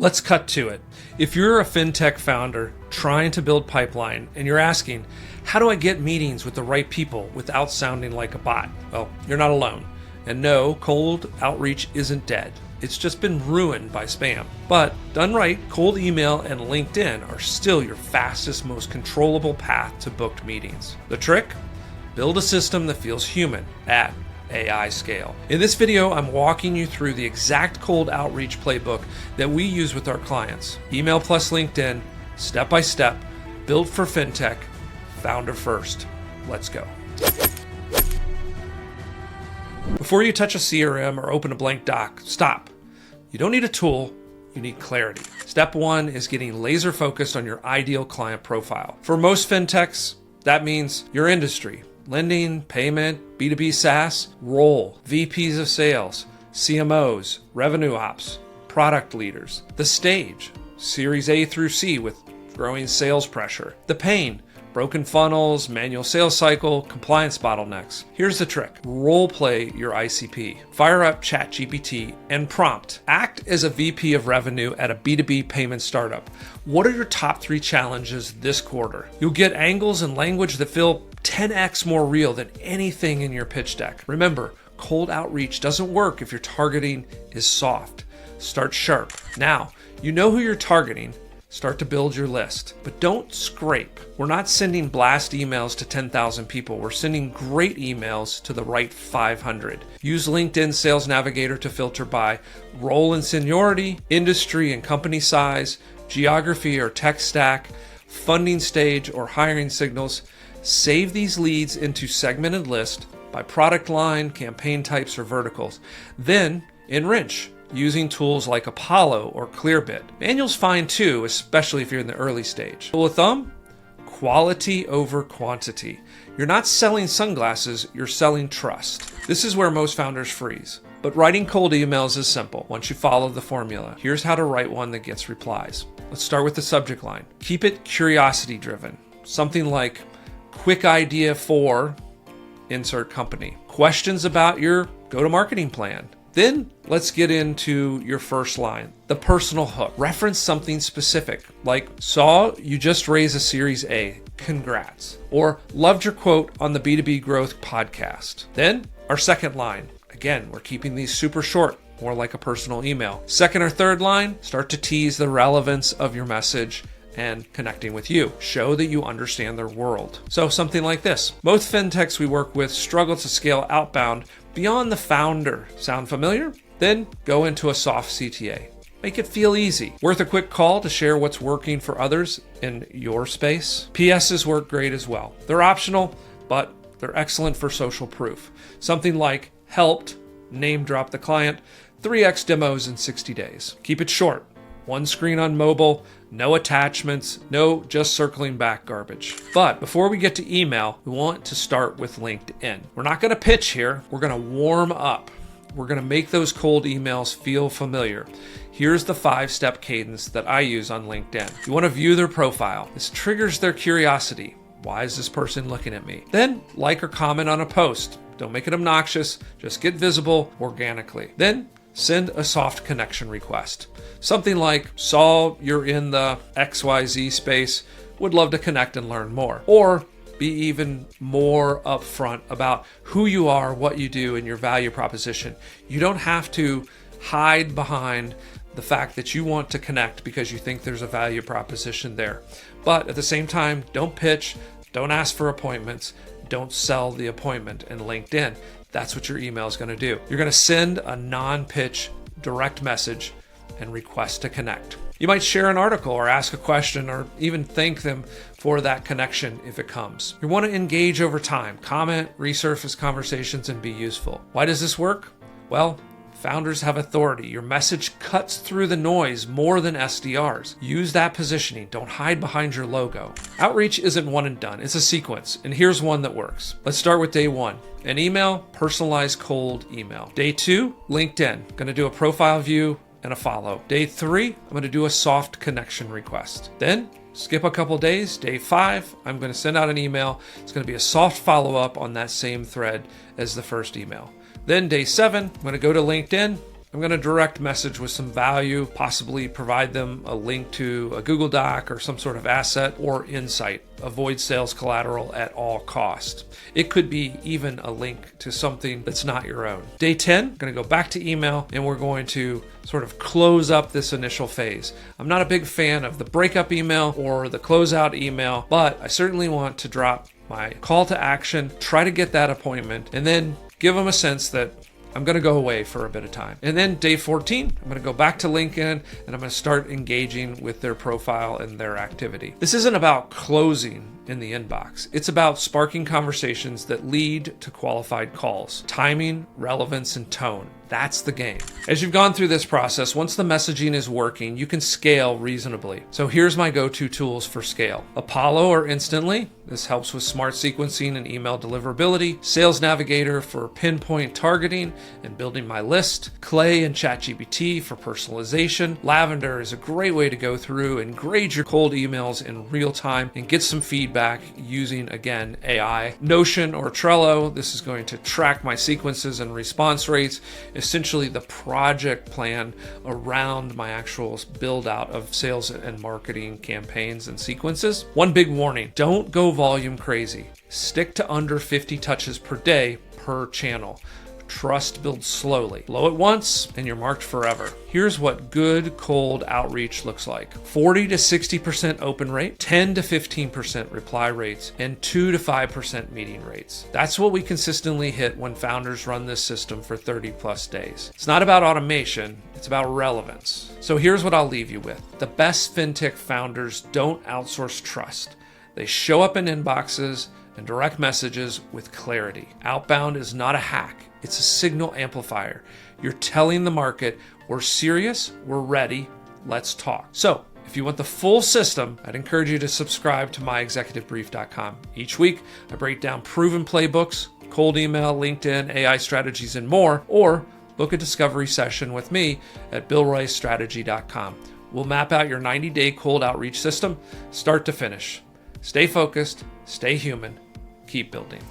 Let's cut to it. If you're a fintech founder trying to build pipeline and you're asking, how do I get meetings with the right people without sounding like a bot? Well, you're not alone. And no, cold outreach isn't dead. It's just been ruined by spam. But done right, cold email and LinkedIn are still your fastest, most controllable path to booked meetings. The trick? Build a system that feels human at AI scale. In this video, I'm walking you through the exact cold outreach playbook that we use with our clients. Email plus LinkedIn, step by step, built for fintech, founder first. Let's go. Before you touch a CRM or open a blank doc, stop. You don't need a tool, you need clarity. Step one is getting laser focused on your ideal client profile. For most fintechs, that means your industry. Lending, payment, B2B SaaS, role, VPs of sales, CMOs, revenue ops, product leaders. The stage, Series A through C with growing sales pressure. The pain, broken funnels, manual sales cycle, compliance bottlenecks. Here's the trick. Role play your ICP. Fire up ChatGPT and prompt. Act as a VP of revenue at a B2B payment startup. What are your top 3 challenges this quarter? You'll get angles and language that feel 10x more real than anything in your pitch deck. Remember, cold outreach doesn't work if your targeting is soft. Start sharp. Now, you know who you're targeting. Start to build your list, but don't scrape. We're not sending blast emails to 10,000 people. We're sending great emails to the right 500. Use LinkedIn Sales Navigator to filter by role and seniority, industry and company size, geography or tech stack, funding stage or hiring signals. Save these leads into segmented list by product line, campaign types, or verticals. Then enrich using tools like Apollo or Clearbit. Manual's fine too, especially if you're in the early stage. Rule of thumb, quality over quantity. You're not selling sunglasses, you're selling trust. This is where most founders freeze. But writing cold emails is simple once you follow the formula. Here's how to write one that gets replies. Let's start with the subject line. Keep it curiosity driven. Something like, quick idea for insert company. Questions about your go-to-marketing plan. Then let's get into your first line, the personal hook. Reference something specific, like saw you just raised a Series A, congrats. Or loved your quote on the B2B Growth podcast. Then our second line, again, we're keeping these super short, more like a personal email. Second or third line, start to tease the relevance of your message and connecting with you. Show that you understand their world. So something like this. Most fintechs we work with struggle to scale outbound beyond the founder. Sound familiar? Then go into a soft CTA. Make it feel easy. Worth a quick call to share what's working for others in your space. PSs work great as well. They're optional, but they're excellent for social proof. Something like helped, name drop the client, 3x demos in 60 days. Keep it short. One screen on mobile, no attachments, no just circling back garbage. But before we get to email, we want to start with LinkedIn. We're not going to pitch here. We're going to warm up. We're going to make those cold emails feel familiar. Here's the 5-step cadence that I use on LinkedIn. You want to view their profile. This triggers their curiosity. Why is this person looking at me? Then like or comment on a post. Don't make it obnoxious. Just get visible organically. Then send a soft connection request. Something like, saw you're in the XYZ space, would love to connect and learn more. Or be even more upfront about who you are, what you do, and your value proposition. You don't have to hide behind the fact that you want to connect because you think there's a value proposition there. But at the same time, don't pitch, don't ask for appointments, don't sell the appointment in LinkedIn. That's what your email is going to do. You're going to send a non-pitch direct message and request to connect. You might share an article or ask a question or even thank them for that connection if it comes. You want to engage over time, comment, resurface conversations, and be useful. Why does this work? Well, founders have authority. Your message cuts through the noise more than SDRs. Use that positioning. Don't hide behind your logo. Outreach isn't one and done. It's a sequence. And here's one that works. Let's start with day 1. An email, personalized cold email. Day 2, LinkedIn. Going to do a profile view and a follow. Day 3, I'm going to do a soft connection request. Then skip a couple days. Day 5, I'm going to send out an email. It's going to be a soft follow-up on that same thread as the first email. Then day 7, I'm going to go to LinkedIn. I'm I'm going to direct message with some value, possibly provide them a link to a Google Doc or some sort of asset or insight. Avoid sales collateral at all costs. It could be even a link to something that's not your own. Day 10, I'm going to go back to email and we're going to sort of close up this initial phase. I'm not a big fan of the breakup email or the closeout email, but I certainly want to drop my call to action, try to get that appointment, and then give them a sense that I'm going to go away for a bit of time. And then day 14, I'm going to go back to LinkedIn and I'm going to start engaging with their profile and their activity. This isn't about closing in the inbox. It's about sparking conversations that lead to qualified calls. Timing, relevance, and tone. That's the game. As you've gone through this process, once the messaging is working, you can scale reasonably. So here's my go-to tools for scale. Apollo or Instantly. This helps with smart sequencing and email deliverability. Sales Navigator for pinpoint targeting and building my list. Clay and ChatGPT for personalization. Lavender is a great way to go through and grade your cold emails in real time and get some feedback using, again, AI. Notion or Trello. This is going to track my sequences and response rates. Essentially the project plan around my actual build out of sales and marketing campaigns and sequences. One big warning, don't go volume crazy. Stick to under 50 touches per day per channel. Trust builds slowly. Blow it once and you're marked forever. Here's what good cold outreach looks like. 40 to 60% open rate, 10 to 15% reply rates, and 2 to 5% meeting rates. That's what we consistently hit when founders run this system for 30 plus days. It's not about automation, it's about relevance. So here's what I'll leave you with. The best fintech founders don't outsource trust. They show up in inboxes and direct messages with clarity. Outbound is not a hack. It's a signal amplifier. You're telling the market, we're serious, we're ready, let's talk. So if you want the full system, I'd encourage you to subscribe to myexecutivebrief.com. Each week, I break down proven playbooks, cold email, LinkedIn, AI strategies, and more, or book a discovery session with me at billroystrategy.com. We'll map out your 90-day cold outreach system, start to finish. Stay focused, stay human, keep building.